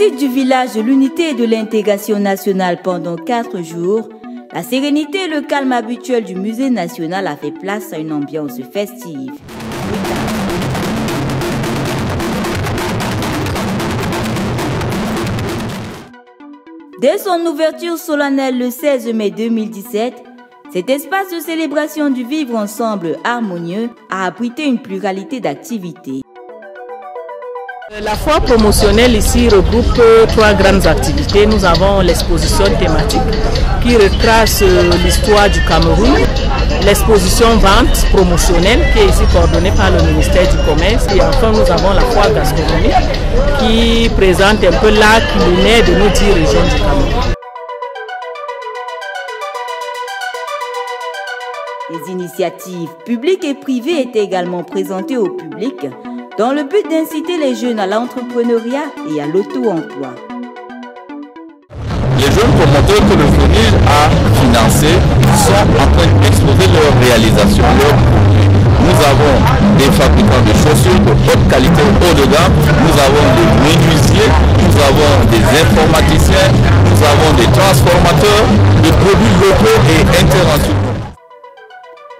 site du village de l'unité et de l'intégration nationale pendant 4 jours, la sérénité et le calme habituel du musée national a fait place à une ambiance festive. Dès son ouverture solennelle le 16 mai 2017, cet espace de célébration du vivre ensemble harmonieux a abrité une pluralité d'activités. La foire promotionnelle ici regroupe 3 grandes activités. Nous avons l'exposition thématique qui retrace l'histoire du Cameroun, l'exposition vente promotionnelle qui est ici coordonnée par le ministère du Commerce, et enfin nous avons la foire gastronomique qui présente un peu l'art culinaire de nos 10 régions du Cameroun. Les initiatives publiques et privées étaient également présentées au public dans le but d'inciter les jeunes à l'entrepreneuriat et à l'auto-emploi. Les jeunes promoteurs que le FONIGE a financés sont en train d'exposer leurs réalisations, leurs produits. Nous avons des fabricants de chaussures de haute qualité haut de gamme, nous avons des menuisiers, nous avons des informaticiens, nous avons des transformateurs de produits locaux et internationaux.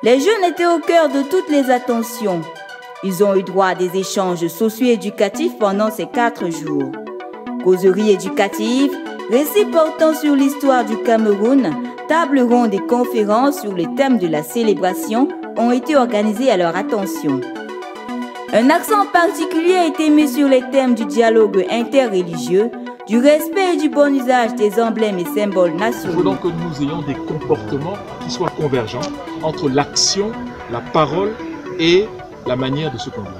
Les jeunes étaient au cœur de toutes les attentions. Ils ont eu droit à des échanges socio-éducatifs pendant ces 4 jours. Causeries éducatives, récits portant sur l'histoire du Cameroun, tables rondes et conférences sur les thèmes de la célébration ont été organisés à leur attention. Un accent particulier a été mis sur les thèmes du dialogue interreligieux, du respect et du bon usage des emblèmes et symboles nationaux. Il faut donc que nous ayons des comportements qui soient convergents entre l'action, la parole et la manière de se conduire.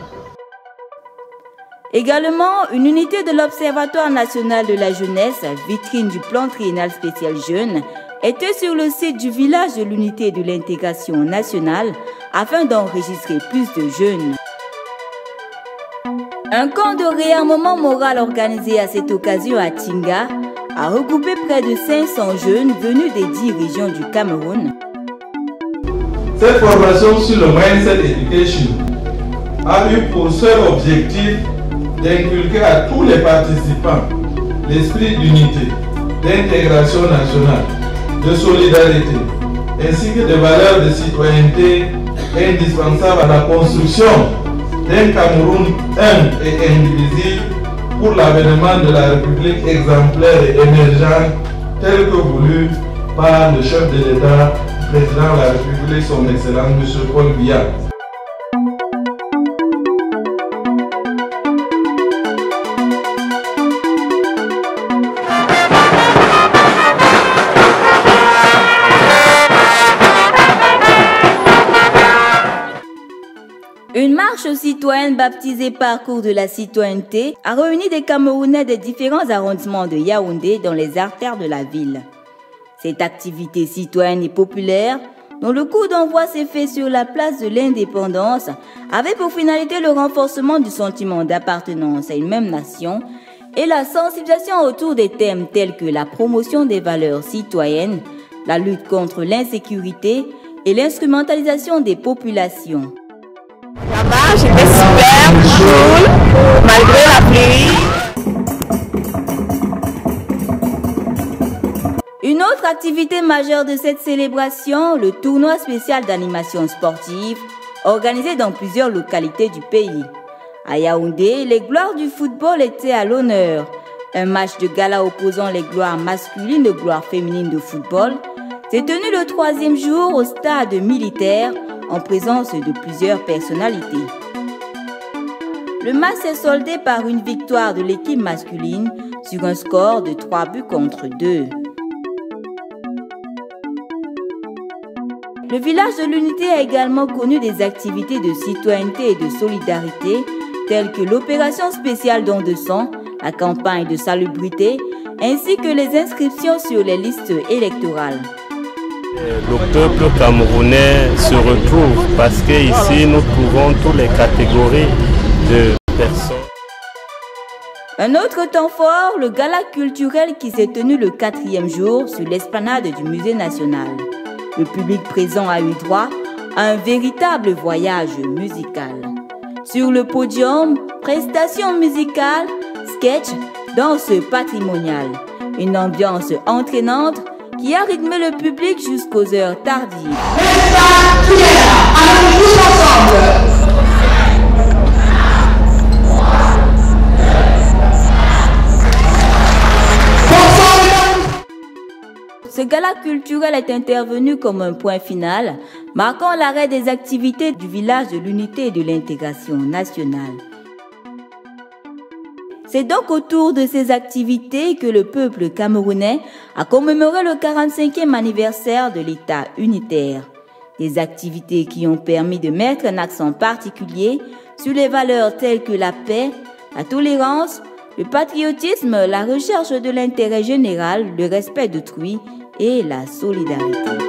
Également, une unité de l'Observatoire national de la jeunesse, vitrine du plan triennal spécial jeunes, était sur le site du village de l'unité et de l'intégration nationale afin d'enregistrer plus de jeunes. Un camp de réarmement moral organisé à cette occasion à Tinga a regroupé près de 500 jeunes venus des 10 régions du Cameroun. Cette formation sur le Mindset Education a eu pour seul objectif d'inculquer à tous les participants l'esprit d'unité, d'intégration nationale, de solidarité, ainsi que des valeurs de citoyenneté indispensables à la construction d'un Cameroun un et indivisible pour l'avènement de la République exemplaire et émergente telle que voulue par le chef de l'État, président de la République, son Excellence M. Paul Biya. Une marche citoyenne baptisée Parcours de la citoyenneté a réuni des Camerounais des différents arrondissements de Yaoundé dans les artères de la ville. Cette activité citoyenne et populaire, dont le coup d'envoi s'est fait sur la place de l'Indépendance, avait pour finalité le renforcement du sentiment d'appartenance à une même nation et la sensibilisation autour des thèmes tels que la promotion des valeurs citoyennes, la lutte contre l'insécurité et l'instrumentalisation des populations. La marche était super cool, malgré la pluie. Une autre activité majeure de cette célébration, le tournoi spécial d'animation sportive, organisé dans plusieurs localités du pays. À Yaoundé, les gloires du football étaient à l'honneur. Un match de gala opposant les gloires masculines aux gloires féminines de football s'est tenu le 3e jour au stade militaire en présence de plusieurs personnalités. Le match s'est soldé par une victoire de l'équipe masculine sur un score de 3-2. Le village de l'unité a également connu des activités de citoyenneté et de solidarité telles que l'opération spéciale don de sang, la campagne de salubrité ainsi que les inscriptions sur les listes électorales. Le peuple camerounais se retrouve parce qu'ici nous trouvons toutes les catégories de personnes. Un autre temps fort, le gala culturel qui s'est tenu le 4e jour sur l'esplanade du musée national. Le public présent a eu droit à un véritable voyage musical. Sur le podium, prestations musicales, sketchs, danse patrimoniale, une ambiance entraînante qui a rythmé le public jusqu'aux heures tardives. Alors tous ensemble. Ce gala culturel est intervenu comme un point final, marquant l'arrêt des activités du village de l'unité et de l'intégration nationale. C'est donc autour de ces activités que le peuple camerounais a commémoré le 45e anniversaire de l'État unitaire. Des activités qui ont permis de mettre un accent particulier sur les valeurs telles que la paix, la tolérance, le patriotisme, la recherche de l'intérêt général, le respect d'autrui et la solidarité.